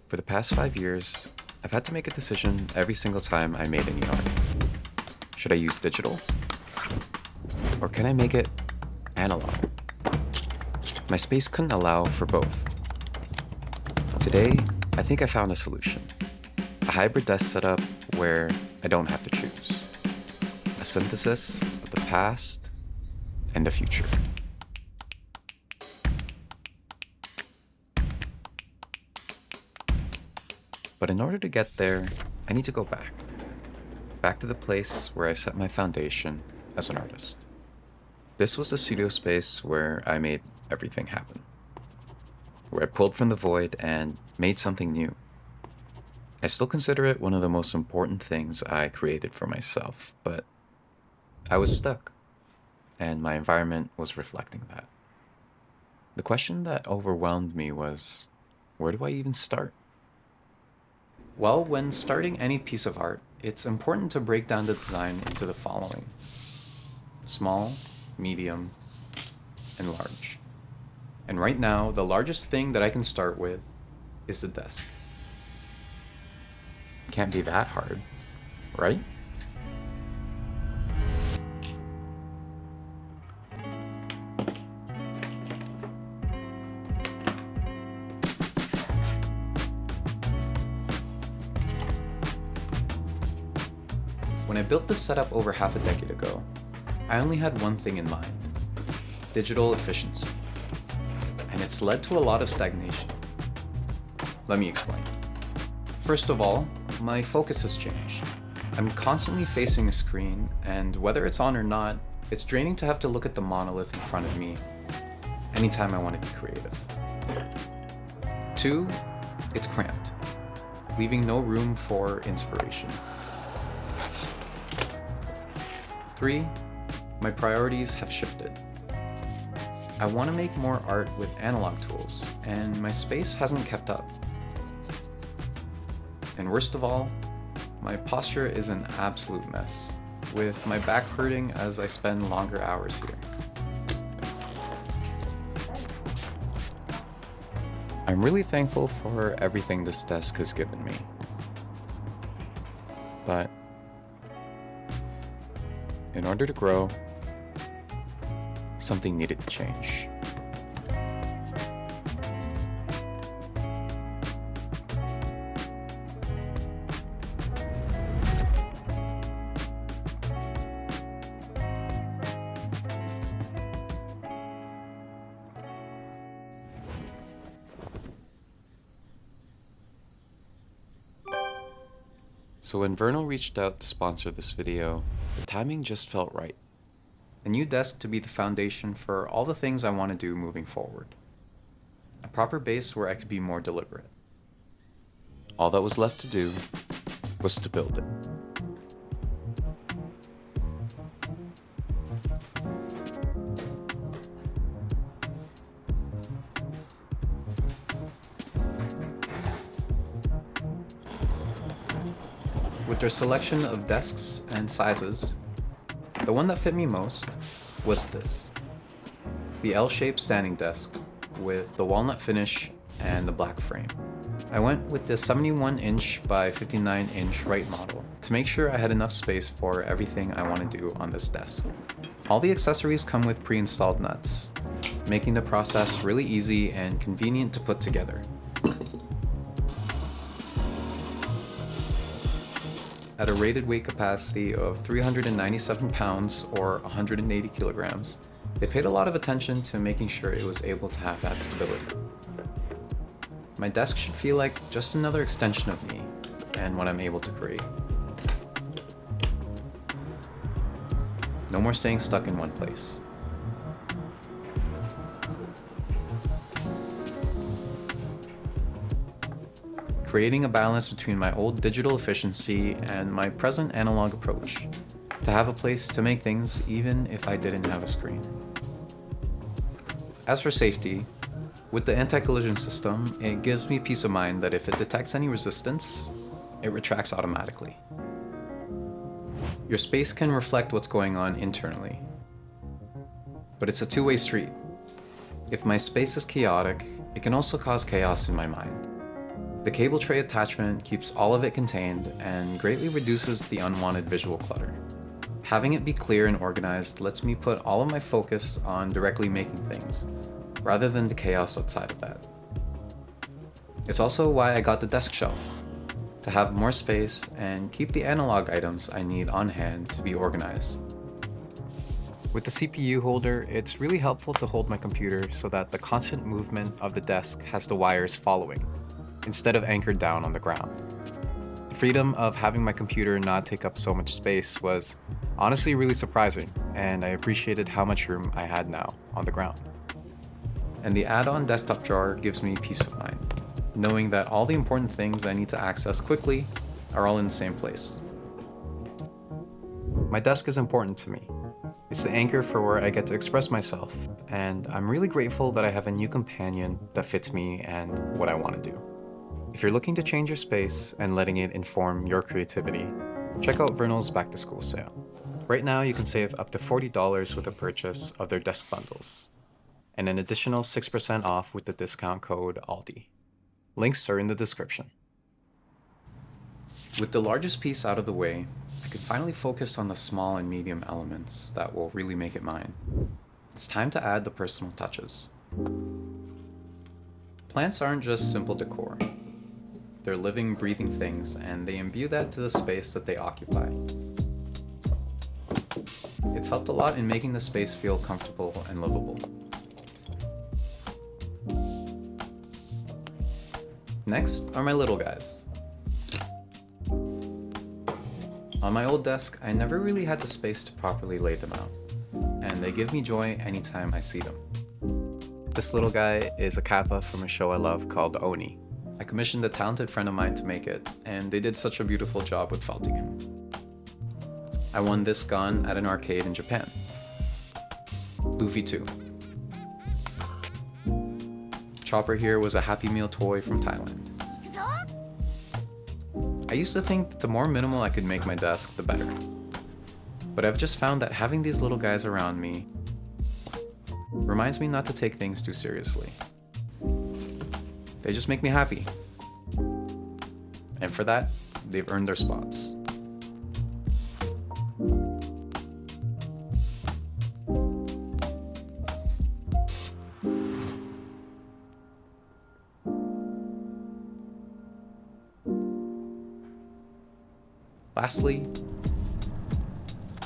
For the past 5 years, I've had to make a decision every single time I made any art. Should I use digital? Or can I make it analog? My space couldn't allow for both. Today, I think I found a solution. A hybrid desk setup where I don't have to choose. A synthesis of the past and the future. But in order to get there, I need to go back. Back to the place where I set my foundation as an artist. This was the studio space where I made everything happen. Where I pulled from the void and made something new. I still consider it one of the most important things I created for myself, but I was stuck, and my environment was reflecting that. The question that overwhelmed me was, where do I even start? Well, when starting any piece of art, it's important to break down the design into the following: small, medium, and large. And right now, the largest thing that I can start with is the desk. Can't be that hard, right? When I built this setup over half a decade ago, I only had one thing in mind: digital efficiency. And it's led to a lot of stagnation. Let me explain. First of all, my focus has changed. I'm constantly facing a screen, and whether it's on or not, it's draining to have to look at the monolith in front of me anytime I want to be creative. 2, it's cramped, leaving no room for inspiration. 3, my priorities have shifted. I want to make more art with analog tools, and my space hasn't kept up. And worst of all, my posture is an absolute mess, with my back hurting as I spend longer hours here. I'm really thankful for everything this desk has given me. But in order to grow, something needed to change. So when Vernal reached out to sponsor this video, the timing just felt right. A new desk to be the foundation for all the things I want to do moving forward. A proper base where I could be more deliberate. All that was left to do was to build it. With their selection of desks and sizes, the one that fit me most was this. The L-shaped standing desk with the walnut finish and the black frame. I went with the 71-inch by 59-inch right model to make sure I had enough space for everything I want to do on this desk. All the accessories come with pre-installed nuts, making the process really easy and convenient to put together. At a rated weight capacity of 397 pounds or 180 kilograms, they paid a lot of attention to making sure it was able to have that stability. My desk should feel like just another extension of me and what I'm able to create. No more staying stuck in one place. Creating a balance between my old digital efficiency and my present analog approach, to have a place to make things even if I didn't have a screen. As for safety, with the anti-collision system, it gives me peace of mind that if it detects any resistance, it retracts automatically. Your space can reflect what's going on internally, but it's a two-way street. If my space is chaotic, it can also cause chaos in my mind. The cable tray attachment keeps all of it contained and greatly reduces the unwanted visual clutter. Having it be clear and organized lets me put all of my focus on directly making things, rather than the chaos outside of that. It's also why I got the desk shelf, to have more space and keep the analog items I need on hand to be organized. With the CPU holder, it's really helpful to hold my computer so that the constant movement of the desk has the wires following, instead of anchored down on the ground. The freedom of having my computer not take up so much space was honestly really surprising, and I appreciated how much room I had now on the ground. And the add-on desktop drawer gives me peace of mind, knowing that all the important things I need to access quickly are all in the same place. My desk is important to me. It's the anchor for where I get to express myself, and I'm really grateful that I have a new companion that fits me and what I want to do. If you're looking to change your space and letting it inform your creativity, check out Vernal's back to school sale. Right now you can save up to $40 with a purchase of their desk bundles, and an additional 6% off with the discount code ALDI. Links are in the description. With the largest piece out of the way, I could finally focus on the small and medium elements that will really make it mine. It's time to add the personal touches. Plants aren't just simple decor. They're living, breathing things, and they imbue that to the space that they occupy. It's helped a lot in making the space feel comfortable and livable. Next are my little guys. On my old desk, I never really had the space to properly lay them out, and they give me joy anytime I see them. This little guy is a kappa from a show I love called Oni. I commissioned a talented friend of mine to make it, and they did such a beautiful job with felting him. I won this gun at an arcade in Japan. Luffy 2. Chopper here was a Happy Meal toy from Thailand. I used to think that the more minimal I could make my desk, the better. But I've just found that having these little guys around me reminds me not to take things too seriously. They just make me happy. And for that, they've earned their spots. Lastly,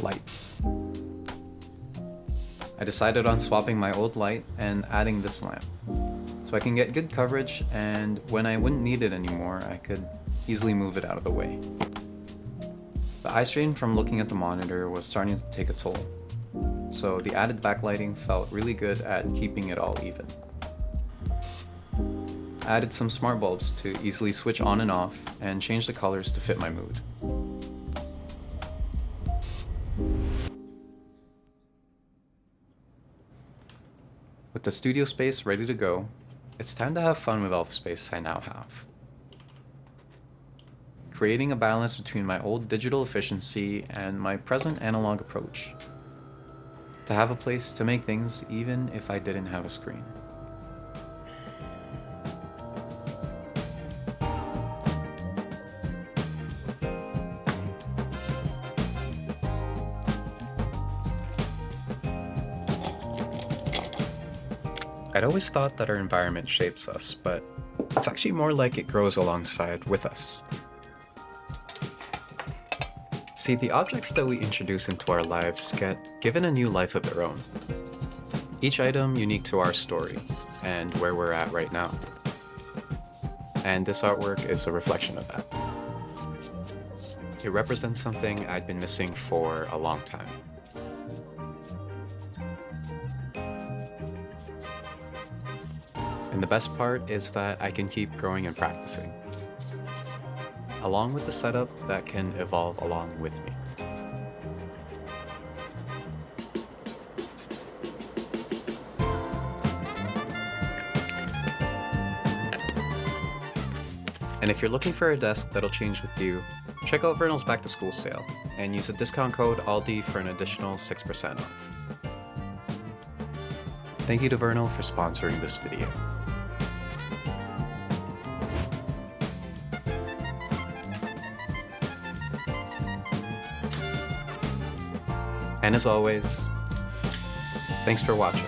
lights. I decided on swapping my old light and adding this lamp, so I can get good coverage, and when I wouldn't need it anymore, I could easily move it out of the way. The eye strain from looking at the monitor was starting to take a toll, so the added backlighting felt really good at keeping it all even. I added some smart bulbs to easily switch on and off and change the colors to fit my mood. With the studio space ready to go, it's time to have fun with all the space I now have. Creating a balance between my old digital efficiency and my present analog approach. To have a place to make things even if I didn't have a screen. I'd always thought that our environment shapes us, but it's actually more like it grows alongside with us. See, the objects that we introduce into our lives get given a new life of their own. Each item unique to our story and where we're at right now. And this artwork is a reflection of that. It represents something I'd been missing for a long time. And the best part is that I can keep growing and practicing, along with the setup that can evolve along with me. And if you're looking for a desk that'll change with you, check out Vernal's back to school sale and use the discount code ALDI for an additional 6% off. Thank you to Vernal for sponsoring this video. And as always, thanks for watching.